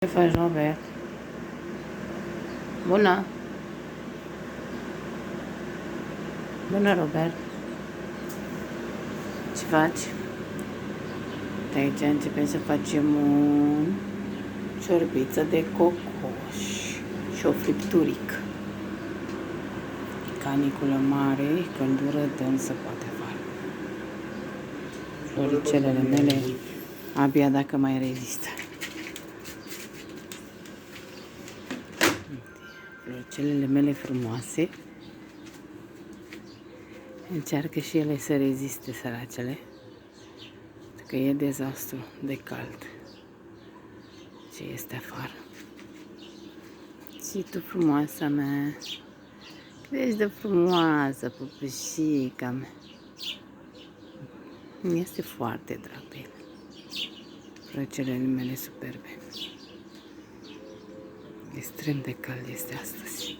Ce faci, Robert? Bună! Bună, Robert! Ce faci? De aici începem să facem o ciorbiță de cocoș și o fripturică. Caniculă mare, căldură dăm să poate afară. Floricelele mele abia dacă mai rezistă. Floricelele mele frumoase încearcă și ele să reziste, săracele, că e dezastru de cald ce este afară. Și tu, frumoasa mea, crezi de frumoasă, pupușica mea. Este foarte drag de ele. Floricelele mele superbe. Extrem de cald este astăzi.